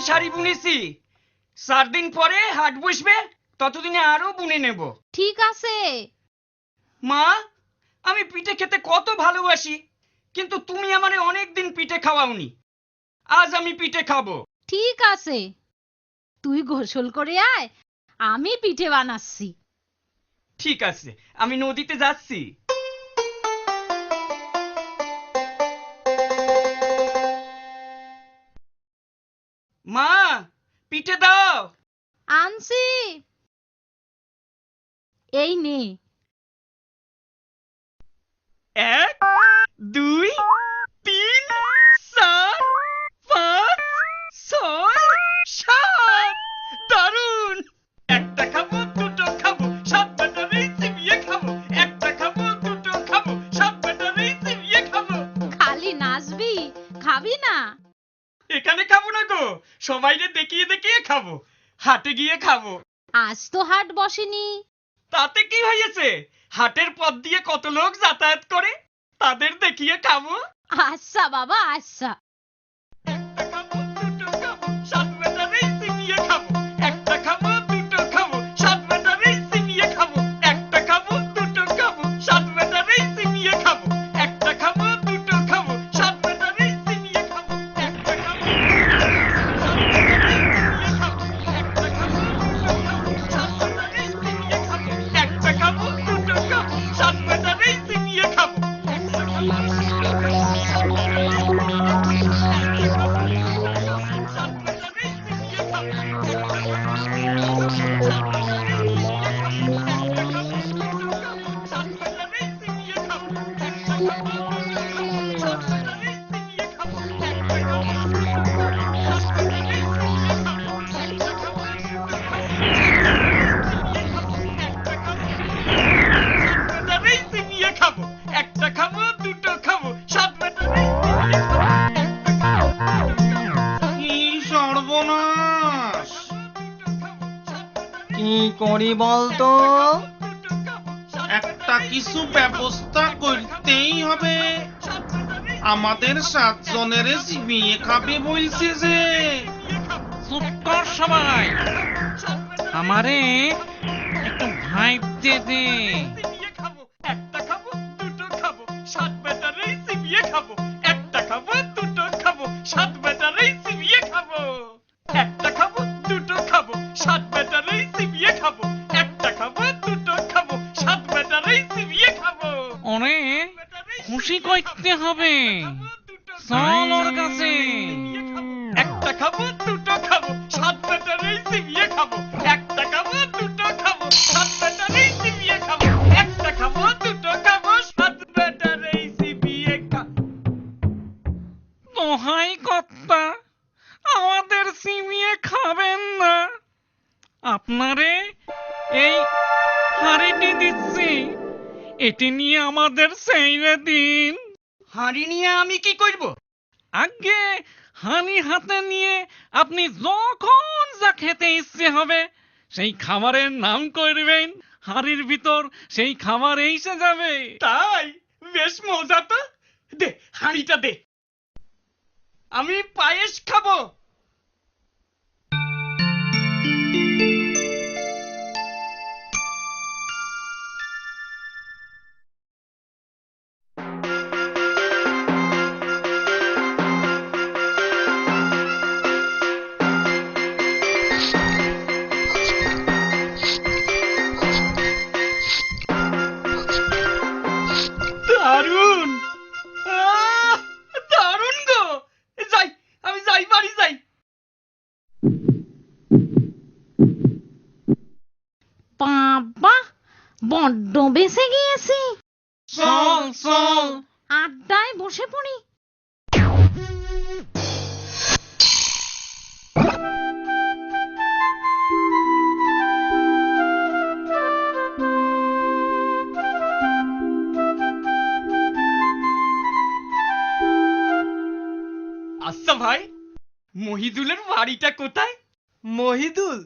শাড়ি বুনেছি, 4 দিন পরে হাট বসবে, ততদিনে আরো বুনে নেব। ঠিক আছে। মা, আমি পিঠে খেতে কত ভালোবাসি, কিন্তু তুমি আমারে অনেকদিন পিঠে খাওয়াওনি। আজ আমি পিঠে খাবো। ঠিক আছে, তুই গোসল করে আয়, আমি পিঠে বানাচ্ছি। ঠিক আছে, আমি নদীতে যাচ্ছি। মা, পিঠে দাও। আনছি, এই নে। 1 2 3 4 5 6 7। দারুন! একটা খাবো, দুটো খাবো, 7 ব্যাটারি চিবিয়ে খাবো। একটা খাবো, দুটো খাবো, 7 ব্যাটারি চিবিয়ে খাবো। খালি নাচবি, খাবি না? এখানে খাবো না গো, সবাইকে দেখিয়ে দেখিয়ে খাবো, হাটে গিয়ে খাবো। আজ তো হাট বসেনি। তাতে কি হয়েছে? হাটের পথ দিয়ে কত লোক যাতায়াত করে, তাদের দেখিয়ে খাবো। আচ্ছা বাবা, আচ্ছা। একটা খাবো, দুটো খাবো, 7 ব্যাটারি চিবিয়ে খাবো। একটা খাবো, দুটো খাবো, 7 ব্যাটারি চিবিয়ে খাবো। একটা খাবো, দুটো খাবো, 7 ব্যাটারি চিবিয়ে খাবো। একটা খাবো, দুটো খাবো, 7 ব্যাটারি চিবিয়ে খাবো। একটা খাবো, একটা খাবো, একটা খাবো, দুটো খাবো, 7 ব্যাটারি চিবিয়ে খাবো। একটা খাবো, একটা খাবো, দুটো খাবো, 7 ব্যাটারি কি সর্বনাশ! কি করি বলতো? একটা কিছু ব্যবস্থা করতেই হবে। আমাদের 7 জনের চিবিয়ে খাবে বলছে যে। চুপ কর সবাই, আমারে একটু ভাইবতে দে। একটা খাবো, দুটো খাবো, 7 ব্যাটারি চিবিয়ে খাবো। একটা খাবো, দুটো খাবো, 7 ব্যাটারি চিবিয়ে খাবো। একটা খাবো, দুটো খাবো, 7 ব্যাটারি চিবিয়ে খাবো। একটা খাবো, দুটো খাবো, 7 ব্যাটারি চিবিয়ে খাবো। ওরে খুশি করতে হবে, চল ওর কাছে। একটা খাবো, দুটো খাবো, 7 ব্যাটারি চিবিয়ে খাবো। একটা খাবো, দুটো খাবো, 7 ব্যাটারি চিবিয়ে খাবো। একটা খাবো, দুটো খাবো, 7 ব্যাটারি চিবিয়ে খাবো। দোহাই কর্তা, আমাদের চিবিয়ে খাবেন না। আপনারে এই হাড়িটি দিচ্ছি, এটি নিয়ে আমাদের সেইরে দিন। হাঁড়ি নিয়ে আমি কি করব? আগে হানি হাতে নিয়ে আপনি যখন যা খেতে ইচ্ছে হবে সেই খাবারের নাম করবেন, হাড়ির ভিতর সেই খাবার এসে যাবে। তাই? বেশ মজা তো। দে, হাঁড়িটা দে। আমি পায়েস খাবো। দারুন! দারুন গো! যাই, আমি যাই, বাড়ি যাই। বাবা, বড্ড বেঁচে গিয়েছি। চল চল। আড্ডায় বসে পড়ি। আচ্ছা ভাই, মহিদুলের বাড়িটা কোথায়? মহিদুল?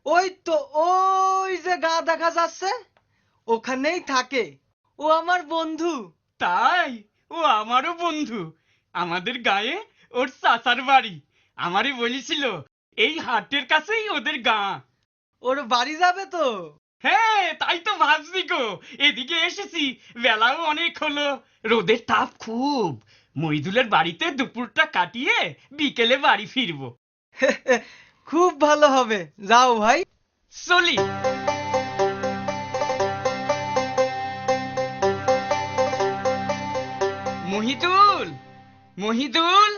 ওই তো, ওই যে গা দেখা যাচ্ছে, ওখানেই থাকে। ও আমার বন্ধু। তাই? ও আমারও বন্ধু। আমাদের গায়ে ওর চাচার বাড়ি। আমারই বলেছিল এই হাটের কাছেই ওদের গাঁ। ওর বাড়ি যাবে তো? হ্যাঁ তাই তো ভাবছি গো, এদিকে এসেছি, বেলাও অনেক হলো, রোদের তাপ খুব, মইদুলের বাড়িতে দুপুরটা কাটিয়ে বিকেলে বাড়ি ফিরবো। খুব ভালো হবে, যাও ভাই। চলি। মহিদুল, মহিদুল।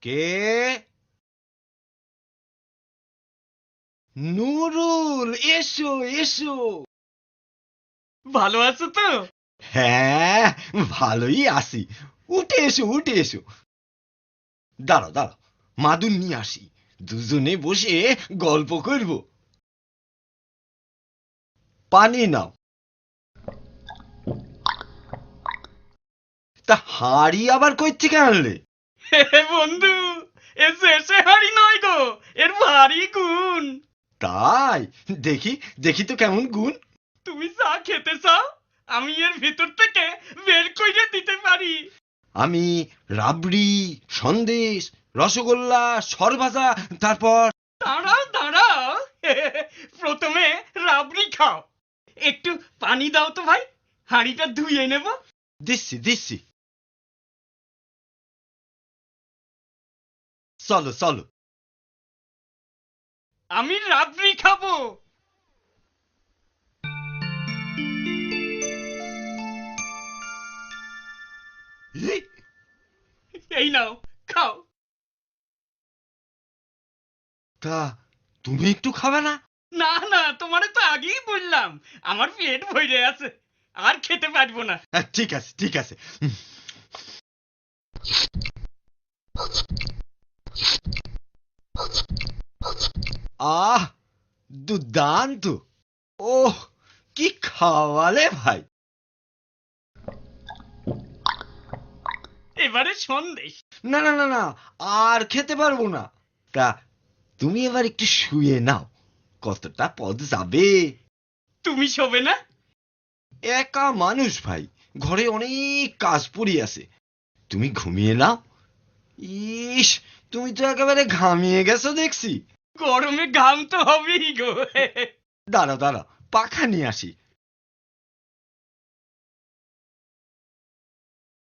কে? নুরুল, এসো এসো। ভালো আছো তো? হ্যাঁ, ভালোই আছি। উঠে এসো উঠে এসো। দাঁড়াও দাঁড়াও, মাদুর নিয়ে আসি, দুজনে বসে গল্প করব। পানি নাও। তা হাড়ি আবার কই থেকে আনলে? বন্ধু, এসে হাড়ি নয় গো, এর ভারী গুণ। তাই? দেখি দেখি তো কেমন গুণ। তুমি চা খেতে চাও, আমি এর ভিতর থেকে বের করে দিতে পারি। আমি রাবড়ি, সন্দেশ, রসগোল্লা, সরভাজা, তারপর দাঁড়াও দাঁড়াও, প্রথমে রাবড়ি খাও। একটু পানি দাও তো ভাই, হাঁড়িটা ধুয়ে নেব। দিচ্ছি দিচ্ছি। চলো চলো। আমি রাবড়ি খাবো। এই নাও, খাও। তা তুমি একটু খাবে না? না না, তোমারে তো আগেই বললাম আমার পেট ভরে আছে, আর খেতে পারবো না। ঠিক আছে ঠিক আছে। আহ, দুর্দান্ত। ওহ, কি খাওয়ালে ভাই। এবারে সন্দেশ। না না না না, আর খেতে পারবো না। তা তুমি এবার একটু শুয়ে নাও, কতটা পথ যাবে। তুমি শোবে না? একা মানুষ ভাই, ঘরে অনেক কাজ পড়ি আছে, তুমি ঘুমিয়ে নাও। ইস, তুমি তো একেবারে ঘামিয়ে গেছো দেখছি। গরমে ঘাম তো হবেই গো। দাঁড়াও দাঁড়াও, পাখা নিয়ে আসি।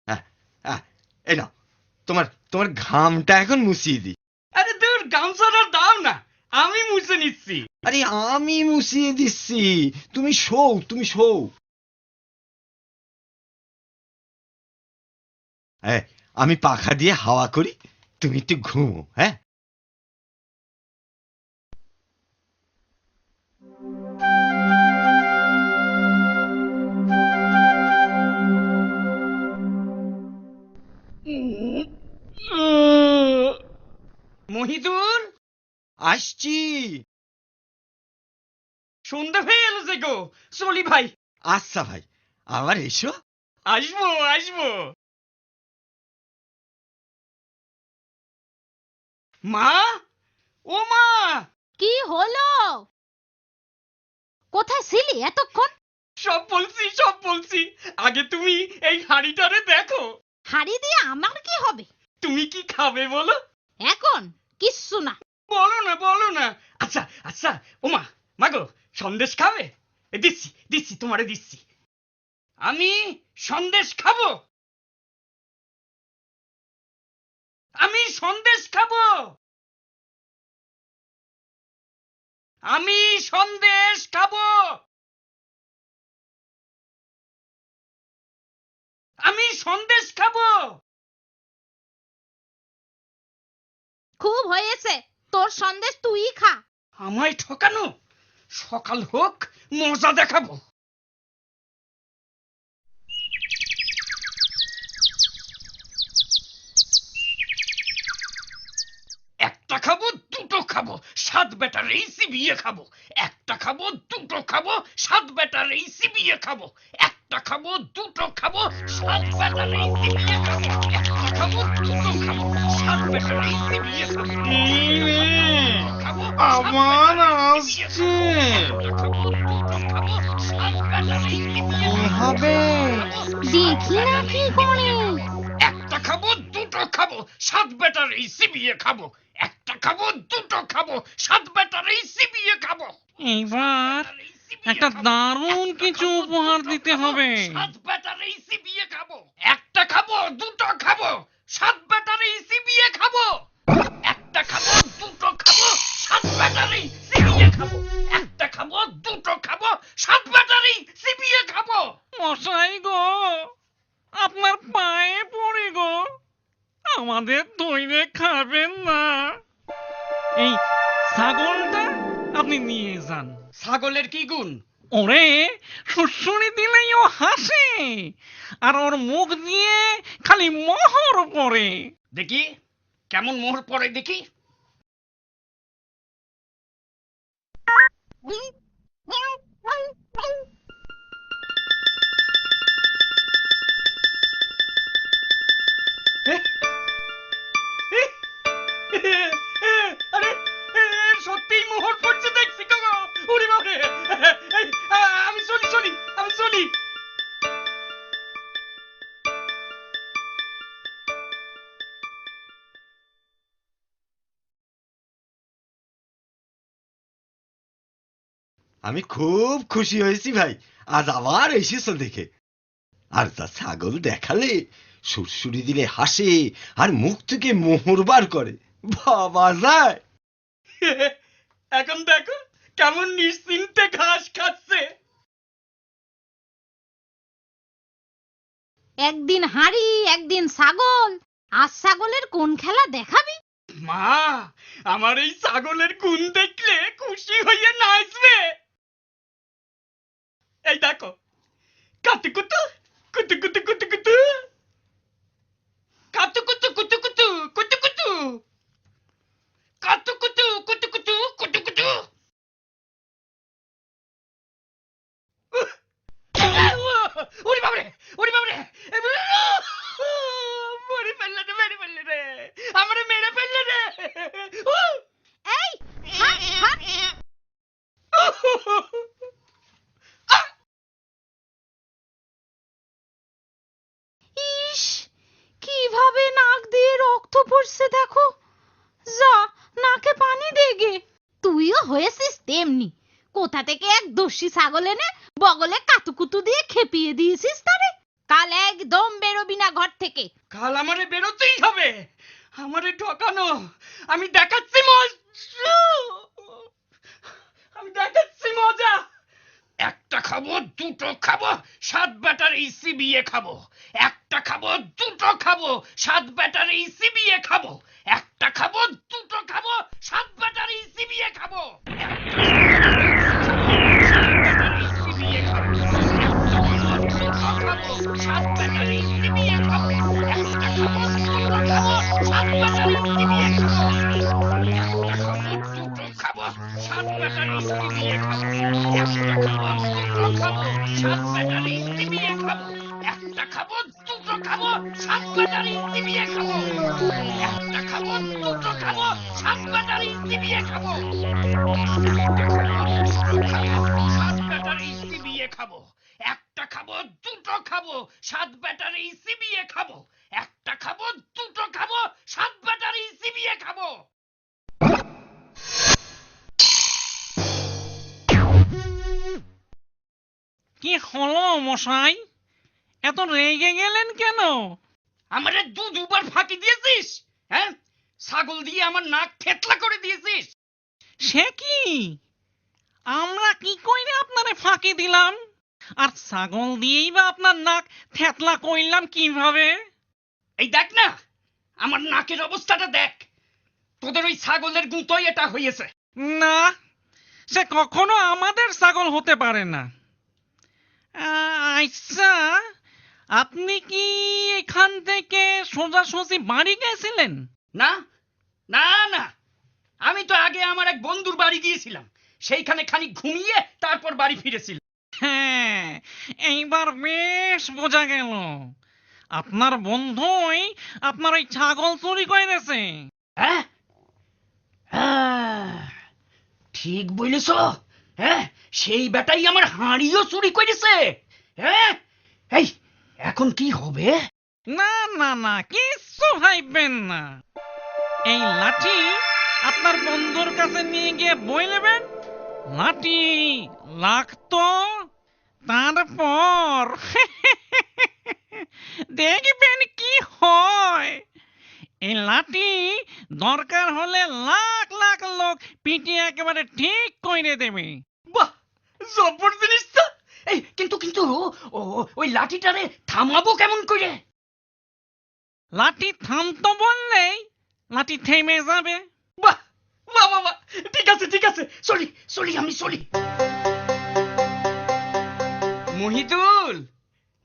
হ্যাঁ হ্যাঁ, এই নাও, তোমার তোমার ঘামটা এখন মুছিয়ে দিই। আরে দূর, গামছাটা দাও না, আমি মুছে নিচ্ছি। আরে আমি মুছিয়ে দিচ্ছি, তুমি শোও তুমি শোও। হ্যাঁ, আমি পাখা দিয়ে হাওয়া করি, তুমি একটু ঘুমো। হ্যাঁ, মহিদুল, আসছি। সন্ধ্যা হয়ে এলো যে গো, চলি ভাই। আচ্ছা ভাই, আবার এসো। আসবো আসবো। মা, ও মা। কি হলো? কোথায় ছিলি এতক্ষণ? সব বলছি সব বলছি, আগে তুমি এই হাঁড়িটারে দেখো। হাড়ি দিয়ে আমার কি হবে? তুমি কি খাবে বলো? এখন কিচ্ছু না। বলো না বলো না। আচ্ছা আচ্ছা, ও মা, মাগো, সন্দেশ খাবে? দিচ্ছি দিচ্ছি, তোমারে দিচ্ছি। আমি সন্দেশ খাবো, আমি সন্দেশ খাবো, আমি সন্দেশ খাবো, আমি সন্দেশ খাবো। খুব হয়েছে, তোর সন্দেশ তুই খা। আমায় ঠকানো, সকাল হোক মজা দেখাবো। একটা খাবো দুটো খাবো, সাত বেটার এই চিবিয়ে খাবো। একটা খাবো দুটো খাবো, সাত বেটার এই চিবিয়ে খাবো। একটা খাবো দুটো খাবো, সাত বেটার এই চিবিয়ে খাবো। একটা খাবো দুটো খাবো, সাত বেটার এই চিবিয়ে খাবো। খাবো, আবার আসছে। হবে। দেখি না কি করে। একটা খাবো দুটো দুটো খাবো, সাত ব্যাটারি চিবিয়ে খাবো। একটা খাবো, দুটো খাবো, সাত ব্যাটারি চিবিয়ে খাবো। এইবার একটা দারুণ কিছু উপহার দিতে হবে। সাত ব্যাটারি চিবিয়ে খাবো। একটা খাবো, দুটো খাবো, সাত ব্যাটারি চিবিয়ে খাবো। একটা খাবো, দুটো খাবো, সাত ব্যাটারি চিবিয়ে খাবো। একটা খাবো, দুটো খাবো, সাত ব্যাটারি চিবিয়ে খাবো। মশাই গো, আপনার পায়ে পড়ে গো, আমাদের ধৈর্য খাবেন না। এই ছাগলটা আপনি নিয়ে যান। ছাগলের কি গুণ? ওরে শুশুনি দিলেই ও হাসে, আর ওর মুখ দিয়ে খালি মোহর পড়ে। দেখি কেমন মোহর পড়ে দেখি। আরে সত্যিই মোহর পড়ছে দেখছি গো। ওরে বাবা রে, আমি চলি আমি চলি। আমি খুব খুশি হয়েছি ভাই, আজ আবার এসেছো দেখে। আর তা ছাগল দেখালে সুরসুরি দিলে হাসে, আর মুখ থেকে মোহর বার করে, বাবা যায়। এখন দেখো কেমন নিশ্চিন্তে ঘাস খাচ্ছে। একদিন হাঁড়ি একদিন ছাগল, আজ ছাগলের কোন খেলা দেখাবি? মা, আমার এই ছাগলের গুণ দেখলে খুশি হয়ে নাচবে। এই দেখো, কাতুকুতু কুতুকুতু কুতুকুতু, কাতুকুতু কুতুকুতু কুতুকুতু, কাতুকুতু কুতুকুতু কুতুকুতু। ওরে বাবা রে, ওরে বাবা রে, মরে ফেললে রে, আমারে মেরে ফেললে রে। এই হাট, হাট। ইস, কিভাবে নাক দিয়ে রক্ত পড়ছে দেখো। যা, নাকে পানি দে গে। তুইও হয়েছিস তেমনি, কোথা থেকে এক দস্যি ছাগল এনে বগলে কাতুকুতু দিয়ে খেপিয়ে দিয়েছিস তারে। কাল একদম বেরোবি না ঘর থেকে। কাল আমারে বেরোতেই হবে। আমারে ঠকানো, আমি দেখাচ্ছি মজা, আমি দেখাচ্ছি মজা। একটা খাবো, দুটো খাবো, সাত ব্যাটারি চিবিয়ে খাবো। একটা খাবো, দুটো খাবো, সাত ব্যাটারি চিবিয়ে খাবো। একটা খাবো, দুটো খাবো, সাত ব্যাটারি চিবিয়ে খাবো। সাত ব্যাটারি চিবিয়ে খাবো। একটা খাবো, দুটো খাবো, সাত ব্যাটারি চিবিয়ে খাবো। একটা খাবো, দুটো খাবো, সাত ব্যাটারি চিবিয়ে খাবো। একটা খাবো, দুটো খাবো, সাত ব্যাটারি চিবিয়ে খাবো। একটা খাবো, দুটো খাবো, সাত ব্যাটারি চিবিয়ে খাবো। একটা খাবো, দুটো খাবো, সাত ব্যাটারি চিবিয়ে খাবো। সাত ব্যাটারি চিবিয়ে খাবো। একটা খাবো, দুটো খাবো, সাত ব্যাটারি চিবিয়ে খাবো। একটা খাবো, দুটো খাবো, সাত ব্যাটারি চিবিয়ে খাবো। কি হলো মশাই, এত রেগে গেলেন কেন? আমারে দুবার ফাঁকি দিয়েছিস, হ্যাঁ? ছাগল দিয়ে আমার নাক থেতলা করে দিয়েছিস। সে কি, আমরা কি কইরে আপনারে ফাঁকি দিলাম? আর ছাগল দিয়েই বা আপনার নাক থেতলা কইলাম কিভাবে? এই দেখ না, আমার নাকের অবস্থাটা দেখ। তোদের ওই ছাগলের গুঁতোই এটা হয়েছে। না, সে কখনো আমাদের ছাগল হতে পারে না। আচ্ছা, আপনি কি এখান থেকে সোজাসুজি বাড়ি গেছিলেন? না না না, আমি তো আগে আমার এক বন্ধুর বাড়ি গিয়েছিলাম, সেইখানে খানিক ঘুমিয়ে তারপর বাড়ি ফিরেছিলাম। হ্যাঁ, এইবার বেশ বোঝা গেল আপনার বন্ধুই আপনার ওই ছাগল চুরি করেছে। হ্যাঁ, ঠিক বলেছ। হ্যাঁ, সেই বেটাই আমার হাঁড়িও চুরি করেছে। হ্যাঁ, এই এখন কি হবে? না না না কিচ্ছু ভাববেন না। এই লাঠি আপনার বন্ধুর কাছে নিয়ে গিয়ে বই নেবেন, লাঠি লাগতো, তারপর দেখবেন কি হয়। এই লাঠি দরকার হলে লাখ লাখ লোক পিটিয়ে একেবারে ঠিক করে দেবে। বাহ, জব্বর জিনিস তো। এই কিন্তু ওই লাঠিটারে থামাবো কেমন করে? লাঠি থামতো বললেই লাঠি থেমে যাবে। বাহ বাহ বাহ বাহ, ঠিক আছে চলি আমি চলি।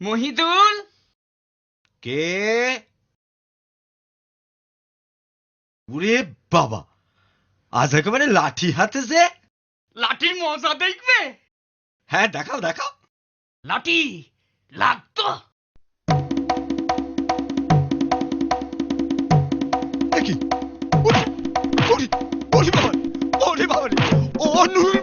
মহিদুল কে? ওরে বাবা, আজ একেবারে লাঠি হাতে যে। লাঠির মজা দেখবে? হ্যাঁ, দেখাও দেখাও। লাঠি লাগতো। দেখি, ওরে বাবা, ওরে বাবা রে, ও নুর